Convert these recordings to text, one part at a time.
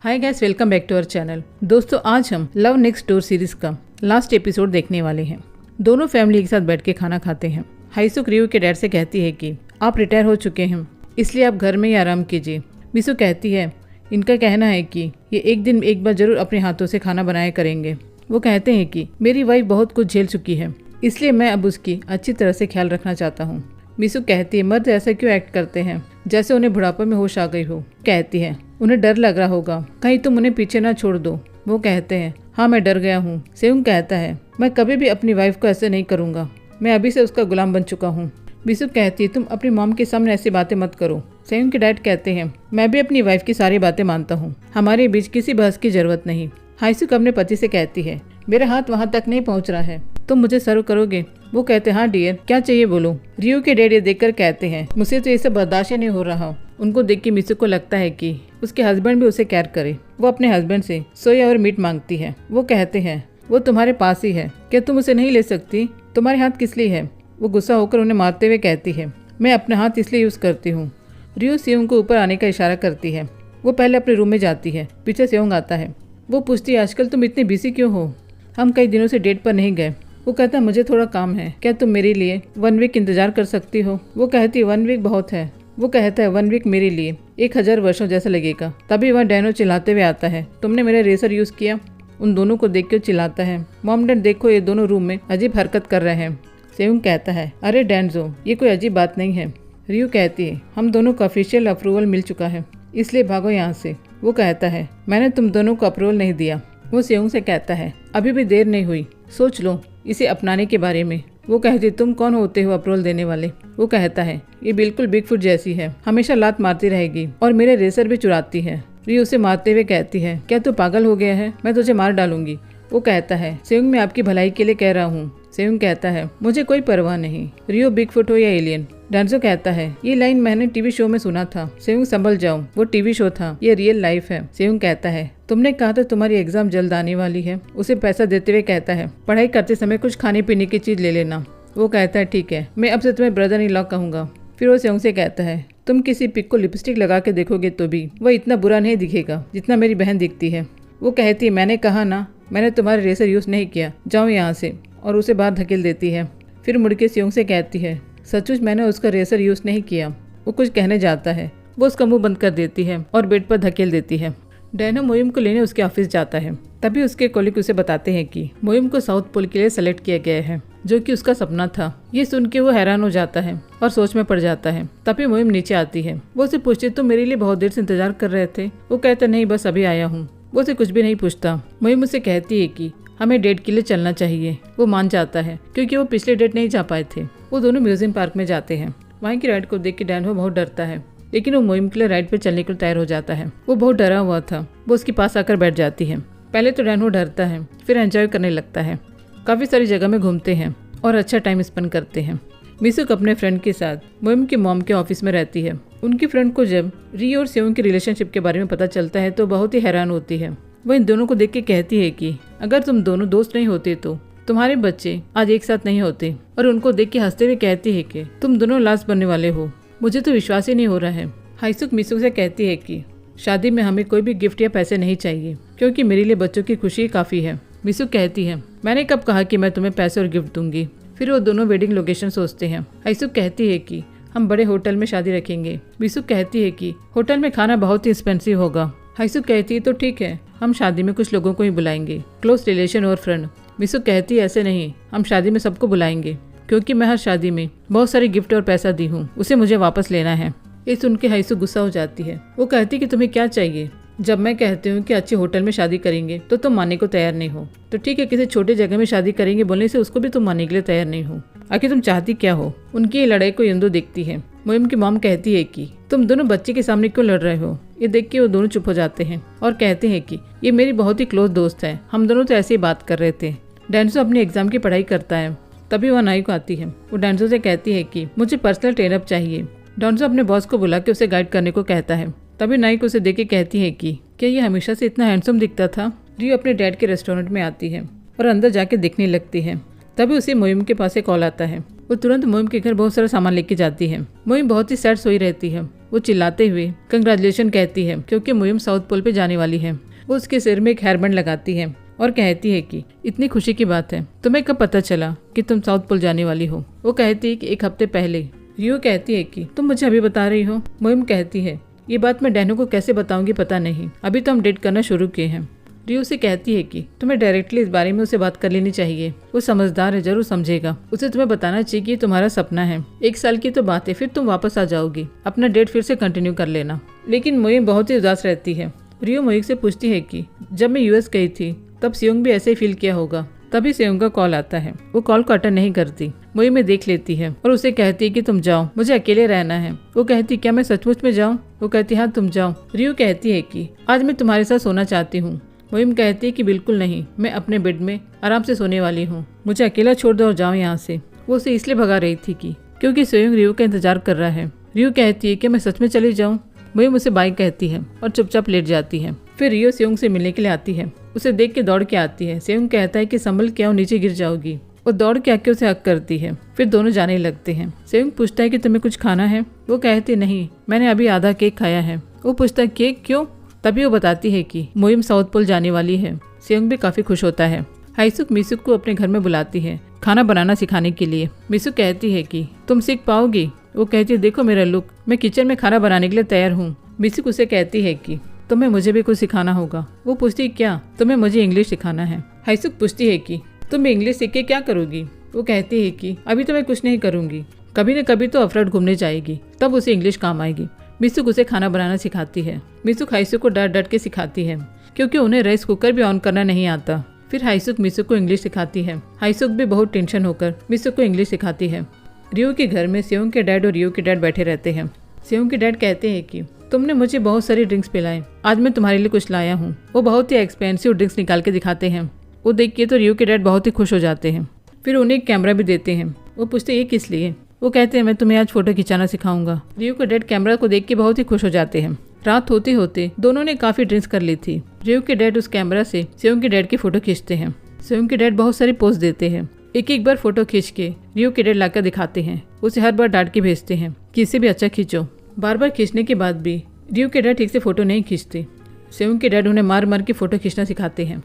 Hi guys, welcome back to our channel. दोस्तों, आज हम लव नेक्स्ट डोर सीरीज का लास्ट एपिसोड देखने वाले हैं। दोनों फैमिली एक साथ बैठ के खाना खाते हैं। हाईसुक रियो के डैड से कहती है कि आप रिटायर हो चुके हैं, इसलिए आप घर में ही आराम कीजिए। मिसु कहती है इनका कहना है कि ये एक दिन एक बार जरूर अपने हाथों से खाना बनाया करेंगे। वो कहते हैं कि मेरी वाइफ बहुत कुछ झेल चुकी है, इसलिए मैं अब उसकी अच्छी तरह से ख्याल रखना चाहता हूँ। मिसु कहती है मर्द ऐसा क्यों एक्ट करते हैं जैसे उन्हें बुढ़ापे में होश आ गई हो। कहती है उन्हें डर लग रहा होगा, कहीं तुम उन्हें पीछे ना छोड़ दो। वो कहते हैं हाँ मैं डर गया हूँ। सेयुंग कहता है मैं कभी भी अपनी वाइफ को ऐसे नहीं करूँगा, मैं अभी से उसका गुलाम बन चुका हूँ। मिसु कहती है तुम अपनी मॉम के सामने ऐसी बातें मत करो। सेयुंग के डैड कहते हैं मैं भी अपनी वाइफ की सारी बातें मानता हूँ, हमारे बीच किसी बहस की जरूरत नहीं। हाईसुक अपने पति से कहती है मेरा हाथ वहाँ तक नहीं पहुँच रहा है, तुम मुझे सर्व करोगे? वो कहते हैं हाँ डियर, क्या चाहिए बोलो। रियो के डैड ये देखकर कहते हैं मुझसे तो ये सब बर्दाश्त नहीं हो रहा। उनको देख के मिसु को लगता है कि उसके हस्बैंड भी उसे केयर करे। वो अपने हस्बैंड से सोया और मीट मांगती है। वो कहते हैं वो तुम्हारे पास ही है, क्या तुम उसे नहीं ले सकती? तुम्हारे हाथ किस लिए है? वो गुस्सा होकर उन्हें मारते हुए कहती है मैं अपना हाथ इसलिए यूज करती हूँ। रियो सेयोंग को ऊपर आने का इशारा करती है। वो पहले अपने रूम में जाती है, पीछे सेयोंग आता है। वो पूछती है आजकल तुम इतनी बिजी क्यों हो, हम कई दिनों से डेट पर नहीं गए। वो कहता है मुझे थोड़ा काम है, क्या तुम मेरे लिए 1 वीक इंतजार कर सकती हो? वो कहती है 1 वीक बहुत है। वो कहता है 1 वीक मेरे लिए 1000 वर्षों जैसा लगेगा। तभी वह डैनो चिल्लाते हुए आता है तुमने मेरा रेसर यूज किया। उन दोनों को देख कर चिल्लाता है मॉम डैड देखो, ये दोनों रूम में अजीब हरकत कर रहे हैं। सेयुंग कहता है अरे डैनजो, ये कोई अजीब बात नहीं है। रियो कहती है हम दोनों को ऑफिशियल अप्रूवल मिल चुका है, इसलिए भागो यहाँ से। वो कहता है मैंने तुम दोनों को अप्रूवल नहीं दिया। वो सेयुंग से कहता है अभी भी देर नहीं हुई, सोच लो इसे अपनाने के बारे में। वो कहती तुम कौन होते हो अप्रूवल देने वाले? वो कहता है ये बिल्कुल बिगफुट जैसी है, हमेशा लात मारती रहेगी और मेरे रेसर भी चुराती है। रियो उसे मारते हुए कहती है क्या तू पागल हो गया है, मैं तुझे मार डालूंगी। वो कहता है सेयुंग मैं आपकी भलाई के लिए कह रहा हूँ। सेयुंग कहता है मुझे कोई परवाह नहीं, रियो बिगफुट हो या एलियन। डांसो कहता है ये लाइन मैंने टीवी शो में सुना था। सेयुंग संभल जाओ, वो टीवी शो था, ये रियल लाइफ है। सेयुंग कहता है तुमने कहा था तुम्हारी एग्जाम जल्द आने वाली है। उसे पैसा देते हुए कहता है पढ़ाई करते समय कुछ खाने पीने की चीज ले लेना। वो कहता है ठीक है, मैं अब से तुम्हें ब्रदर इन लॉ कहूंगा। फिर वो सेयुंग से कहता है तुम किसी पिक को लिपस्टिक लगा के देखोगे तो भी वह इतना बुरा नहीं दिखेगा जितना मेरी बहन दिखती है। वो कहती है मैंने कहा ना, मैंने तुम्हारे रेसर यूज नहीं किया, जाओ यहाँ से, और उसे बाहर धकेल देती है। फिर मुड़ के सेयुंग से कहती है सचमुच मैंने उसका रेसर यूज नहीं किया। वो कुछ कहने जाता है, वो उसका मुंह बंद कर देती है और बेड पर धकेल देती है। डैनो मोइम को लेने उसके ऑफिस जाता है। तभी उसके कोलिग उसे बताते हैं कि मोइम को साउथ पोल के लिए सेलेक्ट किया गया है, जो कि उसका सपना था। ये सुन के वो हैरान हो जाता है और सोच में पड़ जाता है। तभी मोइम नीचे आती है। वो उसे पूछती तुम मेरे लिए बहुत देर से इंतजार कर रहे थे? वो कहता नहीं बस अभी आया हूँ। वो उसे कुछ भी नहीं पूछता। मोइम उसे कहती है कि हमें डेट के लिए चलना चाहिए। वो मान जाता है क्योंकि वो पिछले डेट नहीं जा पाए थे। वो दोनों म्यूजियम पार्क में जाते हैं। वहाँ की राइड को देख के डैनो बहुत डरता है, लेकिन वो मोइम के लिए राइड पे चलने के लिए तैयार हो जाता है। वो बहुत डरा हुआ था। वो उसके पास आकर बैठ जाती है। पहले तो डैनो डरता है, फिर एंजॉय करने लगता है। काफी सारी जगह में घूमते हैं और अच्छा टाइम स्पेंड करते हैं। मिसुक अपने फ्रेंड के साथ मोइम की मॉम के ऑफिस में रहती है। उनकी फ्रेंड को जब रियो और सेयुंग के रिलेशनशिप के बारे में पता चलता है तो बहुत ही हैरान होती है। वो इन दोनों को देख के कहती है कि अगर तुम दोनों दोस्त नहीं होते तो तुम्हारे बच्चे आज एक साथ नहीं होते। और उनको देख के हंसते हुए कहती है कि तुम दोनों लास्ट बनने वाले हो, मुझे तो विश्वास ही नहीं हो रहा है। हाईसुक मिसुक से कहती है कि शादी में हमें कोई भी गिफ्ट या पैसे नहीं चाहिए, क्योंकि मेरे लिए बच्चों की खुशी काफी है। मिसुक कहती है मैंने कब कहा कि मैं तुम्हें पैसे और गिफ्ट दूंगी। फिर वो दोनों वेडिंग लोकेशन सोचते हैं। हाईसुक कहती है कि हम बड़े होटल में शादी रखेंगे। मिसुक कहती है कि होटल में खाना बहुत ही एक्सपेंसिव होगा। हाईसुक कहती है तो ठीक है, हम शादी में कुछ लोगों को ही बुलाएंगे, क्लोज रिलेशन और फ्रेंड। मिसुक कहती है ऐसे नहीं, हम शादी में सबको बुलाएंगे, क्योंकि मैं हर शादी में बहुत सारे गिफ्ट और पैसा दी हूँ, उसे मुझे वापस लेना है। ये सुन के हाईसुक गुस्सा हो जाती है। वो कहती कि तुम्हें क्या चाहिए? जब मैं कहती हूँ कि अच्छे होटल में शादी करेंगे तो तुम मानने को तैयार नहीं हो, तो ठीक है किसी छोटे जगह में शादी करेंगे बोलने से उसको भी तुम मानने के लिए तैयार नहीं हो। आखिर तुम चाहती क्या हो? उनकी ये लड़ाई को यंदो देखती है। मोइम की मॉम कहती है कि तुम दोनों बच्चे के सामने क्यों लड़ रहे हो? ये देख के वो दोनों चुप हो जाते हैं और कहते हैं कि ये मेरी बहुत ही क्लोज दोस्त है, हम दोनों तो ऐसे ही बात कर रहे थे। डैंसो अपनी एग्जाम की पढ़ाई करता है। तभी वह नाई को आती है। वो डैंसो से कहती है कि मुझे पर्सनल ट्रेनअप चाहिए। डॉन्सो अपने बॉस को बुला के उसे गाइड करने को कहता है। तभी नाई को उसे देख के कहती है कि क्या ये हमेशा से इतना हैंडसम दिखता था? रियो अपने डैड के रेस्टोरेंट में आती है और अंदर जाके दिखने लगती है। तभी उसे मोइम के पास एक कॉल आता है। वो तुरंत मोइम के घर बहुत सारा सामान लेके जाती है। मोइम बहुत ही सैड सोई रहती है। वो चिल्लाते हुए कंग्रेचुलेशन कहती है क्योंकि मुहिम साउथ पोल पे जाने वाली है। वो उसके सिर में एक हेयरबैंड लगाती है और कहती है कि इतनी खुशी की बात है, तुम्हें कब पता चला कि तुम साउथ पोल जाने वाली हो? वो कहती है कि 1 हफ्ते पहले। रियो कहती है कि तुम मुझे अभी बता रही हो? मुहिम कहती है ये बात मैं डैनो को कैसे बताऊंगी पता नहीं, अभी तो हम डेट करना शुरू किए हैं। रियो से कहती है कि तुम्हें डायरेक्टली इस बारे में उससे बात कर लेनी चाहिए, वो समझदार है, जरूर समझेगा। उसे तुम्हें बताना चाहिए कि तुम्हारा सपना है, 1 साल की तो बात है, फिर तुम वापस आ जाओगी, अपना डेट फिर से कंटिन्यू कर लेना। लेकिन मुहिम बहुत ही उदास रहती है। रियो मुहिम से पूछती है कि जब मैं यूएस गई थी तब सेयोंग भी ऐसे ही फील किया होगा। तभी सेयोंग का कॉल आता है, वो कॉल को अटेंड नहीं करती। मुहिम में देख लेती है और उसे कहती है कि तुम जाओ, मुझे अकेले रहना है। वो कहती क्या मैं सचमुच में जाऊँ? वो कहती हाँ तुम जाओ। रियो कहती है कि आज मैं तुम्हारे साथ सोना चाहती हूँ। मुहिम कहती है कि बिल्कुल नहीं, मैं अपने बेड में आराम से सोने वाली हूँ, मुझे अकेला छोड़ दो और जाओ यहाँ से। वो उसे इसलिए भगा रही थी कि क्योंकि सेयोंग रियो का इंतजार कर रहा है। रियो कहती है कि मैं सच में चली जाऊँ? मुहिम उसे बाय कहती है और चुपचाप लेट जाती है। फिर रियो सेयोंग से मिलने के लिए आती है, उसे देख के दौड़ के आती है। सेयोंग कहता है कि संभल के आओ, नीचे गिर जाओगी। वो दौड़ के आके उसे हक करती है, फिर दोनों जाने लगते हैं। सेयोंग पूछता है कि तुम्हें कुछ खाना है? वो कहती नहीं, मैंने अभी आधा केक खाया है। वो पूछता है केक क्यों? तभी वो बताती है कि मुहिम साउथ पोल जाने वाली है। सेयोंग भी काफी खुश होता है। हाईसुक मिसुक को अपने घर में बुलाती है खाना बनाना सिखाने के लिए। मिसुक कहती है कि तुम सीख पाओगी? वो कहती है देखो मेरा लुक, मैं किचन में खाना बनाने के लिए तैयार हूँ। मिसुक उसे कहती है कि तुम्हें मुझे भी कुछ सिखाना होगा। वो पूछती है क्या? तुम्हें मुझे इंग्लिश सिखाना है। हाईसुक पूछती है कि तुम इंग्लिश सीख के क्या करोगी? वो कहती है कि अभी तो मैं कुछ नहीं करूंगी, कभी न कभी तो अफराड घूमने जाएगी, तब उसे इंग्लिश काम आएगी। मिसुक उसे खाना बनाना सिखाती है। मिसुक हाईसुक को डट डट के सिखाती है क्योंकि उन्हें राइस कुकर भी ऑन करना नहीं आता। फिर हाईसुक मिसुक को इंग्लिश सिखाती है। हाईसुक भी बहुत टेंशन होकर मिसुक को इंग्लिश सिखाती है। रियो के घर में सेयोंग के डैड और रियो के डैड बैठे रहते हैं। सेयोंग के डैड कहते हैं कि तुमने मुझे बहुत सारी ड्रिंक्स पिलाए, आज मैं तुम्हारे लिए कुछ लाया हूँ। वो बहुत ही एक्सपेंसिव ड्रिंक्स निकाल के दिखाते हैं। वो देख के तो रियो के डैड बहुत ही खुश हो जाते हैं। फिर उन्हें एक कैमरा भी देते हैं। वो पूछते ये किस लिए? वो कहते हैं मैं तुम्हें आज फोटो खिंचाना सिखाऊंगा। रियो के डैड कैमरा को देख के बहुत ही खुश हो जाते हैं। रात होते होते दोनों ने काफी ड्रिंक्स कर ली थी। रियो के डैड उस कैमरा से सेयोंग के डैड की फोटो खींचते हैं। सेयोंग के डैड बहुत सारी पोज देते हैं। एक बार फोटो खींच के रियो के डैड लाकर दिखाते हैं। उसे हर बार डांट के भेजते हैं कि इसे भी अच्छा खींचो। बार बार खींचने के बाद भी रियो के डैड ठीक से फोटो नहीं खींचते। सेयोंग के डैड उन्हें मार मार के फोटो खींचना सिखाते हैं।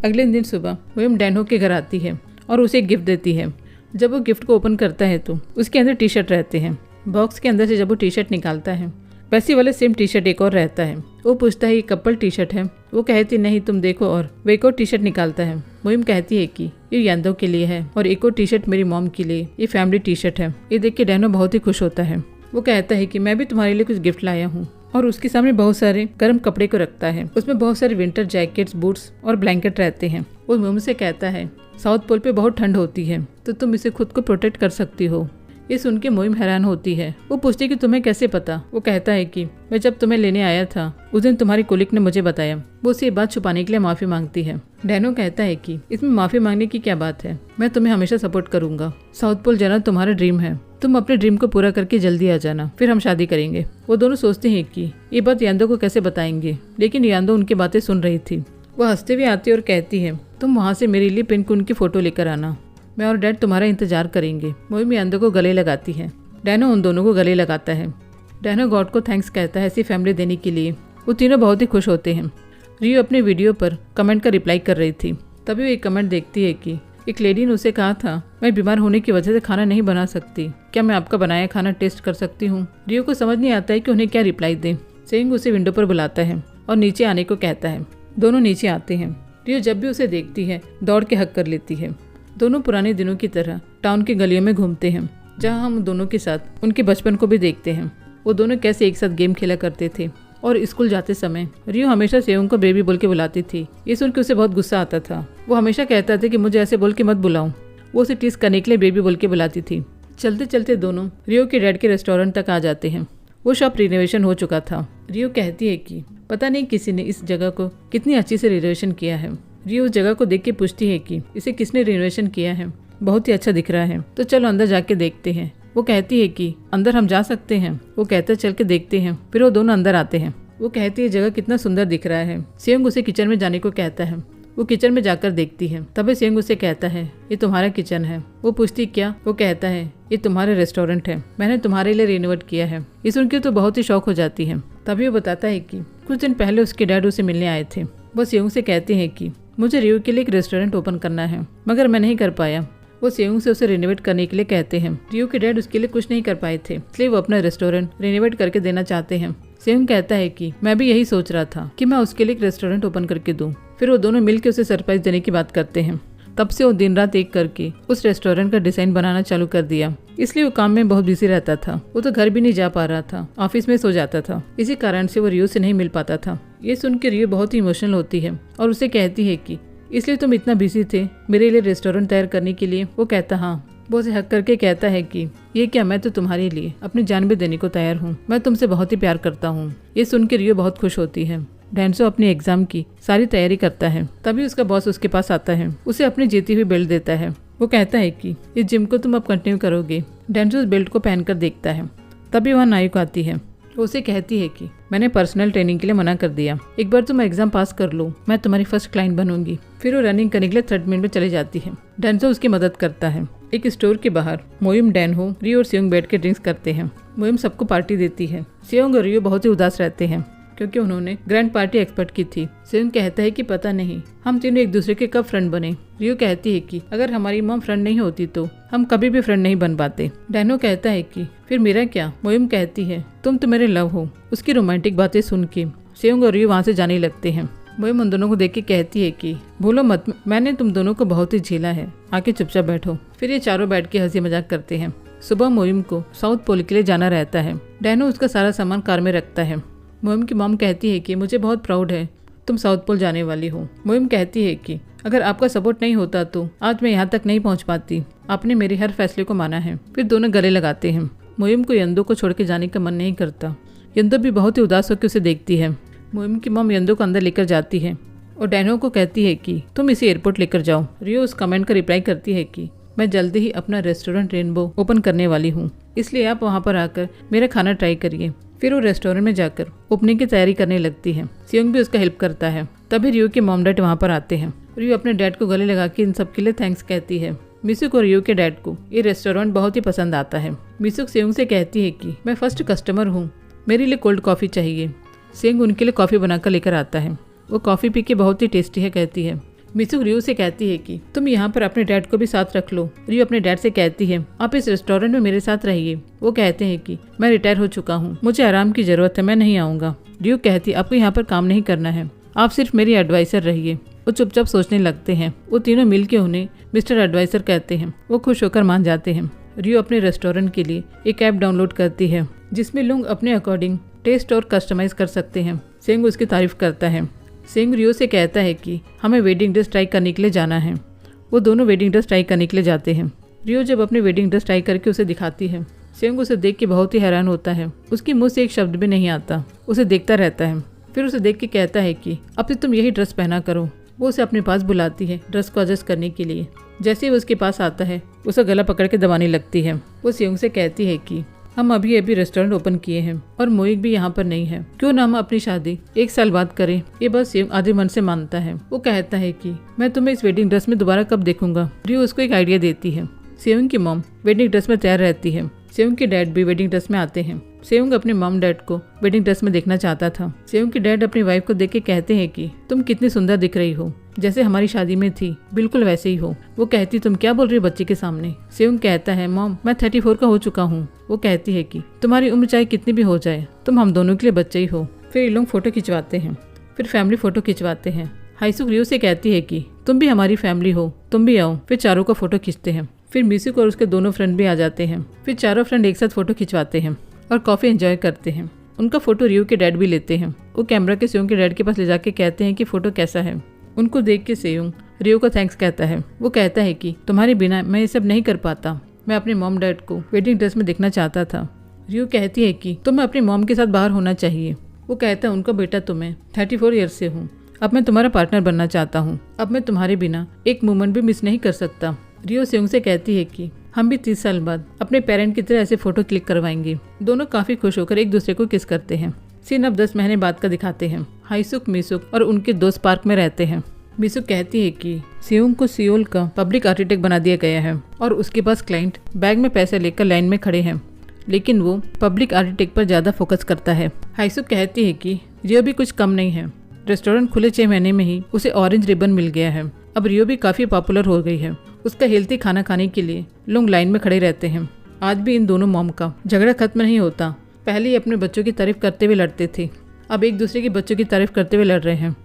अगले दिन सुबह मुहिम डैनो के घर आती है और उसे एक गिफ्ट देती है। जब वो गिफ्ट को ओपन करता है तो उसके अंदर टी शर्ट रहते हैं। बॉक्स के अंदर से जब वो टी शर्ट निकालता है वैसे वाले सेम टी शर्ट एक और रहता है। वो पूछता है ये कपल टी शर्ट है? वो कहती नहीं तुम देखो, और वो एक और टी शर्ट निकालता है। मुहिम कहती है कि ये यादव के लिए है और एक और टी शर्ट मेरी मॉम के लिए, ये फैमिली टी शर्ट है। ये देख के डैनो बहुत ही खुश होता है। वो कहता है कि मैं भी तुम्हारे लिए कुछ गिफ्ट लाया हूँ और उसके सामने बहुत सारे गर्म कपड़े को रखता है। उसमें बहुत सारे विंटर जैकेट्स, बूट्स और ब्लैंकेट रहते हैं। वो मुहिम से कहता है साउथ पोल पे बहुत ठंड होती है तो तुम इसे खुद को प्रोटेक्ट कर सकती हो। ये सुन के मुहिम हैरान होती है। वो पूछती है कि तुम्हें कैसे पता? वो कहता है कि मैं जब तुम्हें लेने आया था उस दिन तुम्हारी कोलिक ने मुझे बताया। वो उसे ये बात छुपाने के लिए माफी मांगती है। डैनो कहता है कि इसमें माफी मांगने की क्या बात है, मैं तुम्हें हमेशा सपोर्ट करूंगा। साउथ पोल जाना तुम्हारा ड्रीम है, तुम अपने ड्रीम को पूरा करके जल्दी आ जाना, फिर हम शादी करेंगे। वो दोनों सोचते हैं कि ये बात यादव को कैसे बताएंगे, लेकिन यादव उनकी बातें सुन रही थी। वो हंसते हुए आती है और कहती है तुम वहाँ से मेरे लिए पिनकुन की फोटो लेकर आना, मैं और डैड तुम्हारा इंतजार करेंगे। मुहिम यादव को गले लगाती है। डैनो उन दोनों को गले लगाता है। डैनो गॉड को थैंक्स कहता है ऐसी फैमिली देने के लिए। वो तीनों बहुत ही खुश होते हैं। रियो अपने वीडियो पर कमेंट का रिप्लाई कर रही थी, तभी वो एक कमेंट देखती है कि एक लेडी ने उसे कहा था मैं बीमार होने की वजह से खाना नहीं बना सकती, क्या मैं आपका बनाया खाना टेस्ट कर सकती हूँ? रियो को समझ नहीं आता है कि उन्हें क्या रिप्लाई दे। सेइंग उसे विंडो पर बुलाता है और नीचे आने को कहता है। दोनों नीचे आते हैं। रियो जब भी उसे देखती है दौड़ के हक कर लेती है। दोनों पुराने दिनों की तरह टाउन की गलियों में घूमते हैं, जहाँ हम दोनों के साथ उनके बचपन को भी देखते हैं। वो दोनों कैसे एक साथ गेम खेला करते थे और स्कूल जाते समय रियो हमेशा सेयोंग को बेबी बोल के बुलाती थी। ये सुन के उसे बहुत गुस्सा आता था। वो हमेशा कहता था कि मुझे ऐसे बोल के मत बुलाऊं। वो उसे टीस करने के लिए बेबी बोल के बुलाती थी। चलते चलते दोनों रियो के डैड के रेस्टोरेंट तक आ जाते हैं। वो शॉप रिनोवेशन हो चुका था। रियो कहती है कि पता नहीं किसी ने इस जगह को कितनी अच्छी से रिनोवेशन किया है। रियो उस जगह को देख के पूछती है कि इसे किसने रिनोवेशन किया है, बहुत ही अच्छा दिख रहा है, तो चलो अंदर जाके देखते हैं। वो कहती है कि अंदर हम जा सकते हैं। वो कहते चल के देखते हैं। फिर वो दोनों अंदर आते हैं। वो कहती है जगह कितना सुंदर दिख रहा है। सेयोंग उसे किचन में जाने को कहता है। वो किचन में जाकर देखती है। तभी सेयोंग उसे कहता है ये तुम्हारा किचन है। वो पूछती क्या? वो कहता है ये तुम्हारा रेस्टोरेंट है, मैंने तुम्हारे लिए रिनोवेट किया है। ये सुन के तो बहुत ही शौक हो जाती है। तभी वो बताता है कि कुछ दिन पहले उसके डैड उसे मिलने आए थे। वो सेयोंग से कहते हैं कि मुझे रियो के लिए एक रेस्टोरेंट ओपन करना है, मगर मैं नहीं कर पाया। वो सेयोंग से उसे रिनोवेट करने के लिए कहते हैं। रियो के डैड उसके लिए कुछ नहीं कर पाए थे, इसलिए वो अपना रेस्टोरेंट रिनोवेट करके देना चाहते हैं। सेयोंग कहता है कि मैं भी यही सोच रहा था कि मैं उसके लिए एक रेस्टोरेंट ओपन करके दूं। फिर वो दोनों मिलकर उसे सरप्राइज देने की बात करते हैं। तब से वो दिन रात एक करके उस रेस्टोरेंट का डिजाइन बनाना चालू कर दिया। इसलिए वो काम में बहुत बिजी रहता था। वो तो घर भी नहीं जा पा रहा था, ऑफिस में सो जाता था। इसी कारण से वो रियो से नहीं मिल पाता था। ये सुन के रियो बहुत ही इमोशनल होती है और उसे कहती है कि इसलिए तुम इतना बिजी थे मेरे लिए रेस्टोरेंट तैयार करने के लिए। वो कहता हाँ। वो उसे हक करके कहता है कि ये क्या, मैं तो तुम्हारे लिए अपनी जान भी देने को तैयार हूँ। मैं तुमसे बहुत ही प्यार करता हूँ। ये सुन के रियो बहुत खुश होती है। डेंसो अपने एग्जाम की सारी तैयारी करता है। तभी उसका बॉस उसके पास आता है, उसे अपनी जीती हुई बेल्ट देता है। वो कहता है कि इस जिम को तुम अब कंटिन्यू करोगे। डेंसो उस बेल्ट को पहनकर देखता है। तभी वहाँ नायुक आती है। वो उसे कहती है कि मैंने पर्सनल ट्रेनिंग के लिए मना कर दिया, एक बार तुम एग्जाम पास कर लो, मैं तुम्हारी फर्स्ट क्लाइंट बनूंगी। फिर वो रनिंग करने के लिए 3rd मिनट में चली जाती है। डेंसो उसकी मदद करता है। एक स्टोर के बाहर मोयुम, डैनहो, रियो और सेयोंग बैठ के ड्रिंक्स करते हैं। मोयुम सबको पार्टी देती है। सेयोंग और रियो बहुत ही उदास रहते हैं क्योंकि उन्होंने ग्रैंड पार्टी एक्सपेक्ट की थी। सेयोंग कहता है कि पता नहीं हम तीनों एक दूसरे के कब फ्रेंड बने। रियो कहती है कि अगर हमारी मॉम फ्रेंड नहीं होती तो हम कभी भी फ्रेंड नहीं बन पाते। डैनो कहता है कि फिर मेरा क्या। मोयुम कहती है तुम तो मेरे लव हो। उसकी रोमांटिक बातें सुन के सेयोंग और रियो वहाँ से जाने लगते हैं। मोयुम उन दोनों को देख के कहती है कि भूलो मत, मैंने तुम दोनों को बहुत ही झेला है, आके चुपचाप बैठो। फिर ये चारों बैठ के हंसी मजाक करते हैं। सुबह मोयुम को साउथ पोल के लिए जाना रहता है। डैनो उसका सारा सामान कार में रखता है। मोयुम की मॉम कहती है कि मुझे बहुत प्राउड है तुम साउथ पोल जाने वाली हो। मोयुम कहती है कि अगर आपका सपोर्ट नहीं होता तो आज मैं यहाँ तक नहीं पहुँच पाती। आपने मेरे हर फैसले को माना है। फिर दोनों गले लगाते हैं। मोयुम को यंदो को छोड़ के जाने का मन नहीं करता। यंदो भी बहुत ही उदास होकर उसे देखती है। मोयुम की मॉम यंदो को अंदर लेकर जाती है और डैनो को कहती है कि तुम इसे एयरपोर्ट लेकर जाओ। रियो उस कमेंट का रिप्लाई करती है कि मैं जल्दी ही अपना रेस्टोरेंट रेनबो ओपन करने वाली हूँ, इसलिए आप वहाँ पर आकर मेरा खाना ट्राई करिए। फिर वो रेस्टोरेंट में जाकर ओपनिंग की तैयारी करने लगती है। सेयोंग भी उसका हेल्प करता है। तभी रियो के मॉम डैड वहाँ पर आते हैं। रियो अपने डैड को गले लगा के इन सब के लिए थैंक्स कहती है। मिसुक और रियो के डैड को ये रेस्टोरेंट बहुत ही पसंद आता है। मिसुक सेयोंग से कहती है कि मैं फर्स्ट कस्टमर हूँ, मेरे लिए कोल्ड कॉफ़ी चाहिए। सेयोंग उनके लिए कॉफ़ी बनाकर लेकर आता है। वो कॉफ़ी पी के बहुत ही टेस्टी है कहती है। मिसुक रियो से कहती है कि तुम यहाँ पर अपने डैड को भी साथ रख लो। रियो अपने डैड से कहती है आप इस रेस्टोरेंट में मेरे साथ रहिए। वो कहते हैं कि मैं रिटायर हो चुका हूँ, मुझे आराम की जरूरत है, मैं नहीं आऊँगा। रियो कहती आपको यहाँ पर काम नहीं करना है, आप सिर्फ मेरी एडवाइसर रहिए। वो चुपचाप सोचने लगते हैं। वो तीनों मिलकर उन्हें मिस्टर एडवाइसर कहते हैं। वो खुश होकर मान जाते हैं। रियो अपने रेस्टोरेंट के लिए एक ऐप डाउनलोड करती है जिसमें लोग अपने अकॉर्डिंग टेस्ट और कस्टमाइज कर सकते हैं। सेयोंग उसकी तारीफ करता है। सेयोंग रियो से कहता है कि हमें वेडिंग ड्रेस ट्राई करने के लिए जाना है। वो दोनों वेडिंग ड्रेस ट्राई करने के लिए जाते हैं। रियो जब अपनी वेडिंग ड्रेस ट्राई करके उसे दिखाती है, सेयोंग उसे देख के बहुत ही हैरान होता है। उसकी मुंह से एक शब्द भी नहीं आता, उसे देखता रहता है। फिर उसे देख के कहता है कि अब से तुम यही ड्रेस पहना करो। वो उसे अपने पास बुलाती है ड्रेस को एडजस्ट करने के लिए। जैसे ही वो उसके पास आता है उसे गला पकड़ के दबाने लगती है। वो सेयोंग से कहती है कि हम अभी रेस्टोरेंट ओपन किए हैं और मोइक भी यहाँ पर नहीं है, क्यों ना हम अपनी शादी 1 साल बाद करें। ये बात सेयोंग आधे मन से मानता है। वो कहता है कि मैं तुम्हें इस वेडिंग ड्रेस में दोबारा कब देखूंगा। रियो उसको एक आइडिया देती है। सेयोंग की मॉम वेडिंग ड्रेस में तैयार रहती है। सेयोंग के डैड भी वेडिंग ड्रेस में आते हैं। सेयोंग अपने मॉम डैड को वेडिंग ड्रेस में देखना चाहता था। सेयोंग के डैड अपनी वाइफ को देख के कहते हैं कि तुम कितनी सुंदर दिख रही हो, जैसे हमारी शादी में थी, बिल्कुल वैसे ही हो। वो कहती तुम क्या बोल रही हो बच्चे के सामने। सेयोंग कहता है मॉम मैं 34 का हो चुका हूँ। वो कहती है कि तुम्हारी उम्र चाहे कितनी भी हो जाए, तुम हम दोनों के लिए बच्चे ही हो। फिर ये लोग फोटो खिंचवाते हैं। फिर फैमिली फोटो खिंचवाते हैं। हाईसुक रियो से कहती है कि तुम भी हमारी फैमिली हो, तुम भी आओ। फिर चारों का फोटो खींचते हैं। फिर मिसुक और उसके दोनों फ्रेंड भी आ जाते हैं। फिर चारों फ्रेंड एक साथ फोटो खिंचवाते हैं और कॉफी एंजॉय करते हैं। उनका फोटो रियो के डैड भी लेते हैं। वो कैमरा के सेयोंग के डैड के पास ले जाके कहते हैं कि फोटो कैसा है। उनको देख के सेयोंग रियो को थैंक्स कहता है। वो कहता है कि तुम्हारे बिना मैं ये सब नहीं कर पाता, मैं अपने मॉम डैड को वेडिंग ड्रेस में देखना चाहता था। रियो कहती है कि तुम्हें अपनी मॉम के साथ बाहर होना चाहिए। वो कहता है उनका बेटा तुम्हें 34 ईयर्स से हूँ, अब मैं तुम्हारा पार्टनर बनना चाहता हूँ। अब मैं तुम्हारे बिना एक मोमेंट भी मिस नहीं कर सकता। रियो सेयोंग से कहती है कि हम भी 30 साल बाद अपने पेरेंट की तरह ऐसे फोटो क्लिक करवाएंगे। दोनों काफी खुश होकर एक दूसरे को किस करते हैं। सीन अब 10 महीने बाद का दिखाते हैं। हाईसुक, मिसुक और उनके दोस्त पार्क में रहते हैं। मिसुक कहती है कि सेयोंग को सियोल का पब्लिक आर्किटेक्ट बना दिया गया है और उसके पास क्लाइंट बैग में पैसे लेकर लाइन में खड़े हैं, लेकिन वो पब्लिक आर्किटेक्ट पर ज़्यादा फोकस करता है। हाइसुक कहती है कि रियो भी कुछ कम नहीं है। रेस्टोरेंट खुले 6 महीने में ही उसे ऑरेंज रिबन मिल गया है। अब रियो भी काफ़ी पॉपुलर हो गई है। उसका हेल्थी खाना खाने के लिए लोग लाइन में खड़े रहते हैं। आज भी इन दोनों मॉम का झगड़ा खत्म नहीं होता। पहले ही अपने बच्चों की तारीफ करते हुए लड़ते थे, अब एक दूसरे के बच्चों की तारीफ करते हुए लड़ रहे हैं।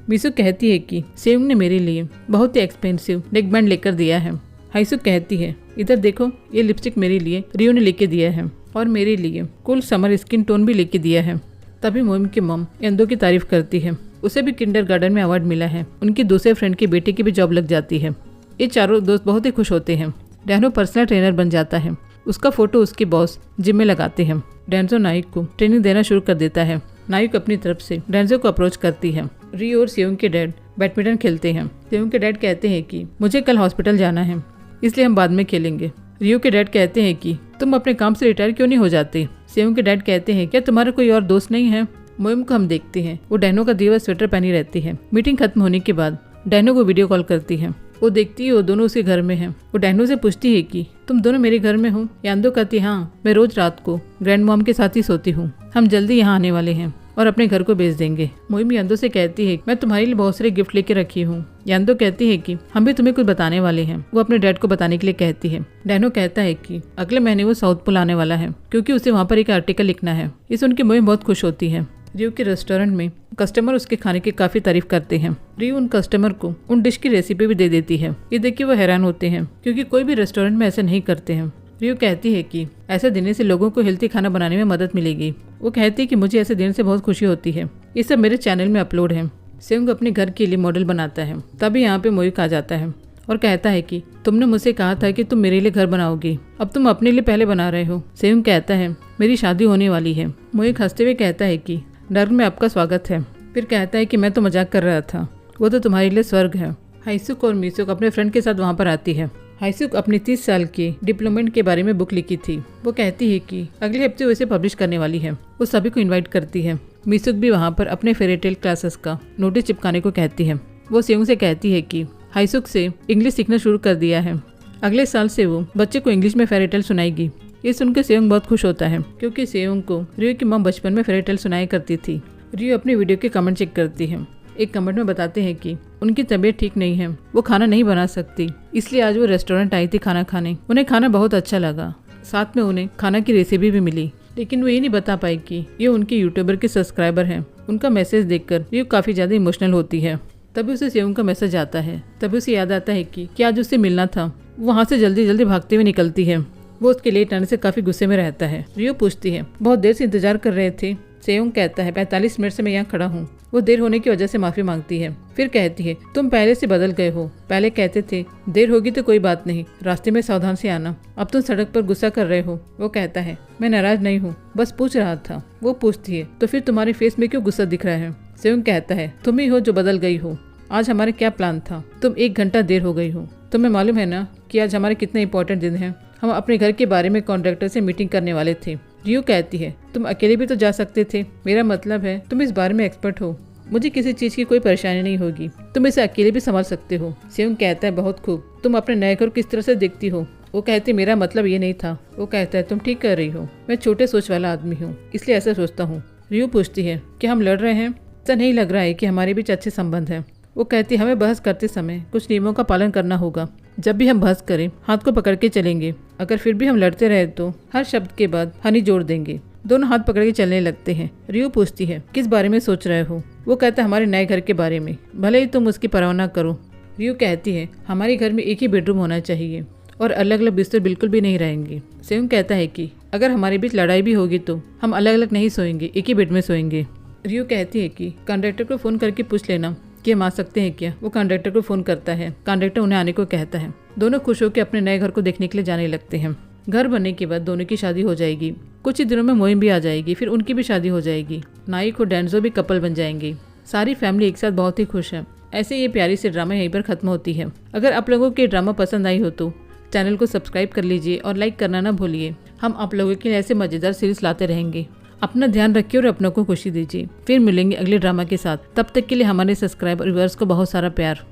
मिसुक कहती है कि सेयोंग ने मेरे लिए बहुत ही एक्सपेंसिव नेक बैंड लेकर दिया है। हाइसुक कहती है, इधर देखो, ये लिपस्टिक मेरे लिए रियो ने लेके दिया है और मेरे लिए कूल समर स्किन टोन भी लेके दिया है। तभी मोइम की मॉम यंदो की तारीफ करती है। उसे भी किंडरगार्टन में अवार्ड मिला है। उनकी दूसरे फ्रेंड की बेटी की भी जॉब लग जाती है। ये चारों दोस्त बहुत ही खुश होते हैं। डैनो पर्सनल ट्रेनर बन जाता है। उसका फोटो उसके बॉस जिम में लगाते हैं। डेंजो नाइक को ट्रेनिंग देना शुरू कर देता है। नाइक अपनी तरफ से डेंजो को अप्रोच करती है। रियो और सेयोंग के डैड बैडमिंटन खेलते हैं। सेयोंग के डैड कहते हैं कि मुझे कल हॉस्पिटल जाना है, इसलिए हम बाद में खेलेंगे। रियो के डैड कहते हैं कि तुम अपने काम से रिटायर क्यों नहीं हो जाते। सेयोंग के डैड कहते हैं, क्या तुम्हारा कोई और दोस्त नहीं है। मोइम को हम देखते हैं, वो डैनो का दिया हुआ स्वेटर पहनी रहती है। मीटिंग खत्म होने के बाद डैनो को वीडियो कॉल करती है। वो देखती है वो दोनों उसके घर में हैं। वो डैनो से पूछती है कि तुम दोनों मेरे घर में हो। यान्दो कहती है, हाँ, मैं रोज रात को ग्रैंड मॉम के साथ ही सोती हूँ। हम जल्दी यहाँ आने वाले हैं और अपने घर को भेज देंगे। मोइम यान्दो से कहती है, मैं तुम्हारे लिए बहुत सारे गिफ्ट लेके रखी हूँ। यान्दो कहती है कि हम भी तुम्हें कुछ बताने वाले हैं। वो अपने डैड को बताने के लिए कहती है। डैनो कहता है कि अगले महीने वो साउथ पोल आने वाला है, क्योंकि उसे वहाँ पर एक आर्टिकल लिखना है। इस उनकी मोइम बहुत खुश होती है। रियो के रेस्टोरेंट में कस्टमर उसके खाने की काफी तारीफ करते हैं। रियो उन कस्टमर को उन डिश की रेसिपी भी दे देती है। ये देख के वो हैरान होते हैं, क्योंकि कोई भी रेस्टोरेंट में ऐसा नहीं करते हैं। रियो कहती है कि ऐसे देने से लोगों को हेल्थी खाना बनाने में मदद मिलेगी। वो कहती है कि मुझे ऐसे देने से बहुत खुशी होती है। ये सब मेरे चैनल में अपलोड है। सेयोंग अपने घर के लिए मॉडल बनाता है। तभी यहाँ पे मोइक आ जाता है और कहता है कि तुमने मुझसे कहा था कि तुम मेरे लिए घर बनाओगी, अब तुम अपने लिए पहले बना रहे हो। सेयोंग कहता है, मेरी शादी होने वाली है। मोइक हंसते हुए कहता है कि नर्क में आपका स्वागत है। फिर कहता है कि मैं तो मजाक कर रहा था, वो तो तुम्हारे लिए स्वर्ग है। हाइसुक और मिसुक अपने फ्रेंड के साथ वहाँ पर आती है। हाइसुक अपनी 30 साल की डिप्लोमेंट के बारे में बुक लिखी थी। वो कहती है कि अगले हफ्ते वो इसे पब्लिश करने वाली है। वो सभी को इनवाइट करती है। मिसुक भी वहाँ पर अपने फेरीटेल क्लासेस का नोटिस चिपकाने को कहती है। वो सेयोंग से कहती है कि हाइसुक से इंग्लिश सीखना शुरू कर दिया है। अगले साल से वो बच्चे को इंग्लिश में फेरीटेल सुनाएगी। ये सुनकर सेयोंग बहुत खुश होता है, क्योंकि सेयोंग को रियो की मॉम बचपन में फेरीटेल सुनाया करती थी। रियो अपनी वीडियो के कमेंट चेक करती है। एक कमेंट में बताते हैं कि उनकी तबीयत ठीक नहीं है, वो खाना नहीं बना सकती, इसलिए आज वो रेस्टोरेंट आई थी खाना खाने। उन्हें खाना बहुत अच्छा लगा, साथ में उन्हें खाना की रेसिपी भी मिली, लेकिन वो ये नहीं बता पाई कि ये उनके यूट्यूबर के सब्सक्राइबर हैं। उनका मैसेज देखकर रियो काफी ज्यादा इमोशनल होती है। तभी उसे सेयोंग का मैसेज आता है। तभी उसे याद आता है कि आज उससे मिलना था। वो वहाँ से जल्दी जल्दी भागते हुए निकलती है। वो उसके लेट आने से काफी गुस्से में रहता है। रियो पूछती है, बहुत देर से इंतजार कर रहे थे। सेयोंग कहता है, 45 मिनट से मैं यहाँ खड़ा हूँ। वो देर होने की वजह से माफी मांगती है। फिर कहती है, तुम पहले से बदल गए हो। पहले कहते थे देर होगी तो कोई बात नहीं, रास्ते में सावधान से आना, अब तुम सड़क पर गुस्सा कर रहे हो। वो कहता है, मैं नाराज नहीं हूँ, बस पूछ रहा था। वो पूछती है, तो फिर तुम्हारे फेस में क्यों गुस्सा दिख रहा है। सेयोंग कहता है, तुम ही हो जो बदल गई हो। आज हमारे क्या प्लान था, तुम 1 घंटा देर हो गई हो। तुम्हें मालूम है ना कि आज हमारे कितने इंपॉर्टेंट दिन है। हम अपने घर के बारे में कॉन्ट्रैक्टर से मीटिंग करने वाले थे। रियो कहती है, तुम अकेले भी तो जा सकते थे। मेरा मतलब है तुम इस बारे में एक्सपर्ट हो, मुझे किसी चीज की कोई परेशानी नहीं होगी, तुम इसे अकेले भी संभाल सकते हो। सेयोंग कहता है, बहुत खूब, तुम अपने नए घर किस तरह से देखती हो। वो कहती, मेरा मतलब ये नहीं था। वो कहता है, तुम ठीक कर रही हो, मैं छोटे सोच वाला आदमी हूँ, इसलिए ऐसा सोचता हूँ। रियो पूछती है, क्या हम लड़ रहे हैं। ऐसा नहीं लग रहा है कि हमारे बीच अच्छे संबंध है। वो कहती है, हमें बहस करते समय कुछ नियमों का पालन करना होगा। जब भी हम बहस करें हाथ को पकड़ के चलेंगे, अगर फिर भी हम लड़ते रहे तो हर शब्द के बाद हनी जोड़ देंगे। दोनों हाथ पकड़ के चलने लगते हैं। रियो पूछती है, किस बारे में सोच रहे हो। वो कहता है, हमारे नए घर के बारे में, भले ही तुम उसकी परवाह ना करो। रियो कहती है, हमारे घर में एक ही बेडरूम होना चाहिए और अलग अलग बिस्तर बिल्कुल भी नहीं रहेंगे। सेयोंग कहता है कि अगर हमारे बीच लड़ाई भी होगी तो हम अलग अलग नहीं सोएंगे, एक ही बेड में सोएंगे। रियो कहती है कि कंडक्टर को फोन करके पूछ लेना कि हम आ सकते हैं क्या। वो कंडक्टर को फोन करता है। कंडक्टर उन्हें आने को कहता है। दोनों खुश होकर अपने नए घर को देखने के लिए जाने लगते हैं। घर बनने के बाद दोनों की शादी हो जाएगी। कुछ ही दिनों में मोइम भी आ जाएगी, फिर उनकी भी शादी हो जाएगी। नाइक और डेंजो भी कपल बन जाएंगे। सारी फैमिली एक साथ बहुत ही खुश है। ऐसे ये प्यारी सी ड्रामा यहीं पर खत्म होती है। अगर आप लोगों की ड्रामा पसंद आई हो तो चैनल को सब्सक्राइब कर लीजिए और लाइक करना ना भूलिए। हम आप लोगों के लिए ऐसे मजेदार सीरीज लाते रहेंगे। अपना ध्यान रखिए और अपनों को खुशी दीजिए। फिर मिलेंगे अगले ड्रामा के साथ। तब तक के लिए हमारे सब्सक्राइबर व्यूअर्स को बहुत सारा प्यार।